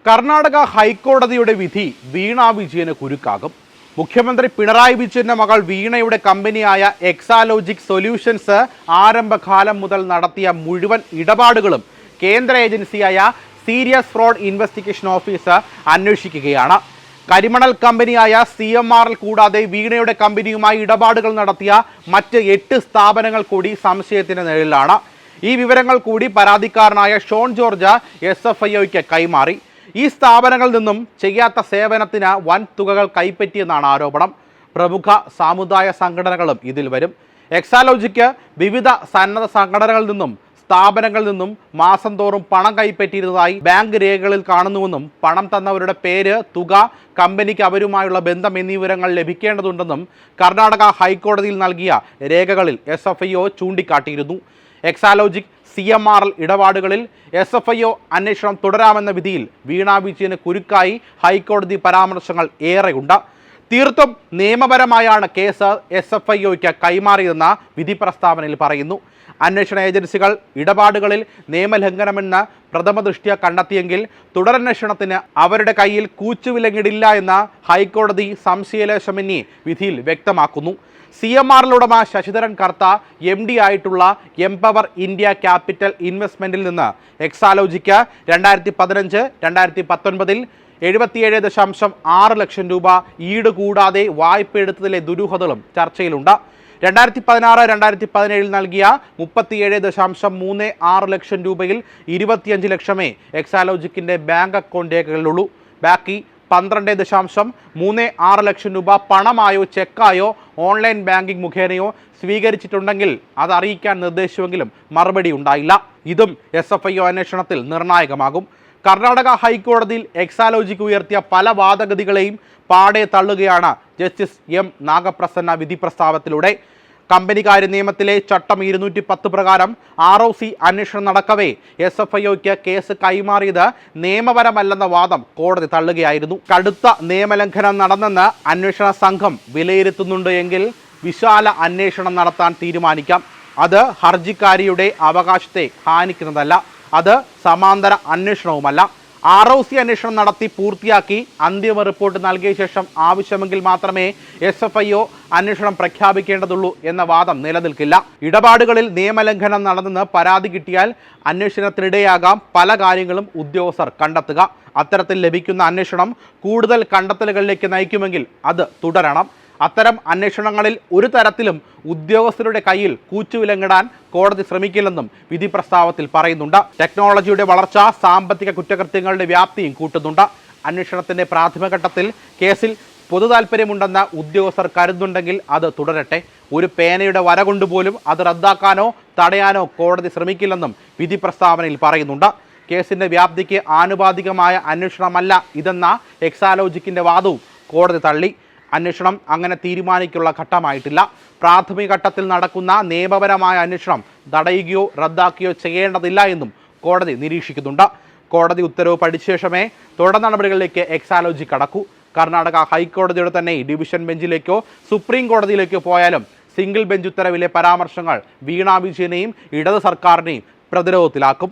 കർണാടക ഹൈക്കോടതിയുടെ വിധി വീണ വിജയന് കുരുക്കാകും. മുഖ്യമന്ത്രി പിണറായി വിജയന്റെ മകൾ വീണയുടെ കമ്പനിയായ എക്സാലോജിക് സൊല്യൂഷൻസ് ആരംഭകാലം മുതൽ നടത്തിയ മുഴുവൻ ഇടപാടുകളും കേന്ദ്ര ഏജൻസിയായ സീരിയസ് ഫ്രോഡ് ഇൻവെസ്റ്റിഗേഷൻ ഓഫീസ് അന്വേഷിക്കുകയാണ്. കരിമണൽ കമ്പനിയായ CMRL കൂടാതെ വീണയുടെ കമ്പനിയുമായി ഇടപാടുകൾ നടത്തിയ മറ്റ് 8 സ്ഥാപനങ്ങൾ കൂടി സംശയത്തിന് നിഴലിലാണ്. ഈ വിവരങ്ങൾ കൂടി പരാതിക്കാരനായ ഷോൺ ജോർജ് SFIOയ്ക്ക് കൈമാറി. ഈ സ്ഥാപനങ്ങളിൽ നിന്നും ചെയ്യാത്ത സേവനത്തിന് വൻ തുകകൾ കൈപ്പറ്റിയെന്നാണ് ആരോപണം. പ്രമുഖ സാമുദായ സംഘടനകളും ഇതിൽ വരും. എക്സാലോജിക്ക് വിവിധ സന്നദ്ധ സംഘടനകളിൽ നിന്നും സ്ഥാപനങ്ങളിൽ നിന്നും മാസം തോറും പണം കൈപ്പറ്റിയിരുന്നതായി ബാങ്ക് രേഖകളിൽ കാണുന്നുവെന്നും പണം തന്നവരുടെ പേര്, തുക, കമ്പനിക്ക് അവരുമായുള്ള ബന്ധം എന്നീ വിവരങ്ങൾ ലഭിക്കേണ്ടതുണ്ടെന്നും കർണാടക ഹൈക്കോടതിയിൽ നൽകിയ രേഖകളിൽ SFIO ചൂണ്ടിക്കാട്ടിയിരുന്നു. എക്സാലോജിക് CMRL ഇടപാടുകളിൽ SFIO അന്വേഷണം തുടരാമെന്ന വിധിയിൽ വീണ വിജയന് കുരുക്കായി ഹൈക്കോടതി പരാമർശങ്ങൾ ഏറെയുണ്ട്. തീർത്തും നിയമപരമായാണ് കേസ് SFIOയ്ക്ക് കൈമാറിയതെന്ന വിധി പ്രസ്താവനയിൽ പറയുന്നു. അന്വേഷണ ഏജൻസികൾ ഇടപാടുകളിൽ നിയമലംഘനമെന്ന് പ്രഥമ ദൃഷ്ട്യാ കണ്ടെത്തിയെങ്കിൽ തുടരന്വേഷണത്തിന് അവരുടെ കയ്യിൽ കൂച്ചുവിലങ്ങിടില്ല എന്ന ഹൈക്കോടതി സംശയലേശമന്യേ വിധിയിൽ വ്യക്തമാക്കുന്നു. CMRL ഉടമ ശശിധരൻ കർത്ത MD ആയിട്ടുള്ള എംപവർ ഇന്ത്യ ക്യാപിറ്റൽ ഇൻവെസ്റ്റ്മെന്റിൽ നിന്ന് എക്സാലോജിക്ക് 2015-2019 77.6 ലക്ഷം രൂപ ഈട് കൂടാതെ വായ്പ എടുത്തതിലെ ദുരൂഹതകളും ചർച്ചയിലുണ്ട്. 2016-2017 നൽകിയ 37.36 ലക്ഷം രൂപയിൽ 25 ലക്ഷമേ എക്സാലോജിക്കിന്റെ ബാങ്ക് അക്കൗണ്ട് രേഖകളിലുള്ളൂ. ബാക്കി 12.36 ലക്ഷം രൂപ പണമായോ ചെക്കായോ ഓൺലൈൻ ബാങ്കിംഗ് മുഖേനയോ സ്വീകരിച്ചിട്ടുണ്ടെങ്കിൽ അത് അറിയിക്കാൻ നിർദ്ദേശിച്ചുവെങ്കിലും മറുപടി ഉണ്ടായില്ല. ഇതും SFIO അന്വേഷണത്തിൽ നിർണായകമാകും. കർണാടക ഹൈക്കോടതിയിൽ എക്സാലോജിക്ക് ഉയർത്തിയ പല വാദഗതികളെയും പാടെ തള്ളുകയാണ് ജസ്റ്റിസ് M നാഗപ്രസന്ന വിധി പ്രസ്താവത്തിലൂടെ. കമ്പനികാര്യ നിയമത്തിലെ ചട്ടം 210 പ്രകാരം ROC അന്വേഷണം നടക്കവേ SFIOയ്ക്ക് കേസ് കൈമാറിയത് നിയമപരമല്ലെന്ന വാദം കോടതി തള്ളുകയായിരുന്നു. കടുത്ത നിയമലംഘനം നടന്നെന്ന് അന്വേഷണ സംഘം വിലയിരുത്തുന്നുണ്ട് എങ്കിൽ വിശാല അന്വേഷണം നടത്താൻ തീരുമാനിക്കാം. അത് ഹർജിക്കാരിയുടെ അവകാശത്തെ ഹാനിക്കുന്നതല്ല. അത് സമാന്തര അന്വേഷണവുമല്ല. ROC അന്വേഷണം നടത്തി പൂർത്തിയാക്കി അന്തിമ റിപ്പോർട്ട് നൽകിയ ശേഷം ആവശ്യമെങ്കിൽ മാത്രമേ SFIO അന്വേഷണം പ്രഖ്യാപിക്കേണ്ടതുള്ളൂ എന്ന വാദം നിലനിൽക്കില്ല. ഇടപാടുകളിൽ നിയമലംഘനം നടന്നെന്ന് പരാതി കിട്ടിയാൽ അന്വേഷണത്തിനിടെയാകാം പല കാര്യങ്ങളും ഉദ്യോഗസ്ഥർ കണ്ടെത്തുക. അത്തരത്തിൽ ലഭിക്കുന്ന അന്വേഷണം കൂടുതൽ കണ്ടെത്തലുകളിലേക്ക് നയിക്കുമെങ്കിൽ അത് തുടരണം. അത്തരം അന്വേഷണങ്ങളിൽ ഒരു തരത്തിലും ഉദ്യോഗസ്ഥരുടെ കയ്യിൽ കൂച്ചുവിലങ്ങിടാൻ കോടതി ശ്രമിക്കില്ലെന്നും വിധി പ്രസ്താവത്തിൽ പറയുന്നുണ്ട്. ടെക്നോളജിയുടെ വളർച്ച സാമ്പത്തിക കുറ്റകൃത്യങ്ങളുടെ വ്യാപ്തിയും കൂട്ടുന്നുണ്ട്. അന്വേഷണത്തിന്റെ പ്രാഥമികഘട്ടത്തിൽ കേസിൽ പൊതുതാൽപര്യമുണ്ടെന്ന് ഉദ്യോഗസ്ഥർ കരുതുന്നുണ്ടെങ്കിൽ അത് തുടരട്ടെ. ഒരു പേനയുടെ വര കൊണ്ടുപോലും അത് റദ്ദാക്കാനോ തടയാനോ കോടതി ശ്രമിക്കില്ലെന്നും വിധി പ്രസ്താവനയിൽ പറയുന്നുണ്ട്. കേസിന്റെ വ്യാപ്തിക്ക് ആനുപാതികമായ അന്വേഷണമല്ല ഇതെന്ന എക്സാലോജിക്കിന്റെ വാദവും കോടതി തള്ളി. അന്വേഷണം അങ്ങനെ തീരുമാനിക്കുള്ള ഘട്ടമായിട്ടില്ല. പ്രാഥമിക ഘട്ടത്തിൽ നടക്കുന്ന നിയമപരമായ അന്വേഷണം തടയുകയോ റദ്ദാക്കുകയോ ചെയ്യേണ്ടതില്ല എന്നും കോടതി നിരീക്ഷിക്കുന്നുണ്ട്. കോടതി ഉത്തരവ് പഠിച്ച ശേഷമേ തുടർ നടപടികളിലേക്ക് എക്സാലോജി കടക്കൂ. കർണാടക ഹൈക്കോടതിയുടെ തന്നെ ഡിവിഷൻ ബെഞ്ചിലേക്കോ സുപ്രീം കോടതിയിലേക്കോ പോയാലും സിംഗിൾ ബെഞ്ച് ഉത്തരവിലെ പരാമർശങ്ങൾ വീണ വിജയനെയും ഇടത് സർക്കാരിനെയും പ്രതിരോധത്തിലാക്കും.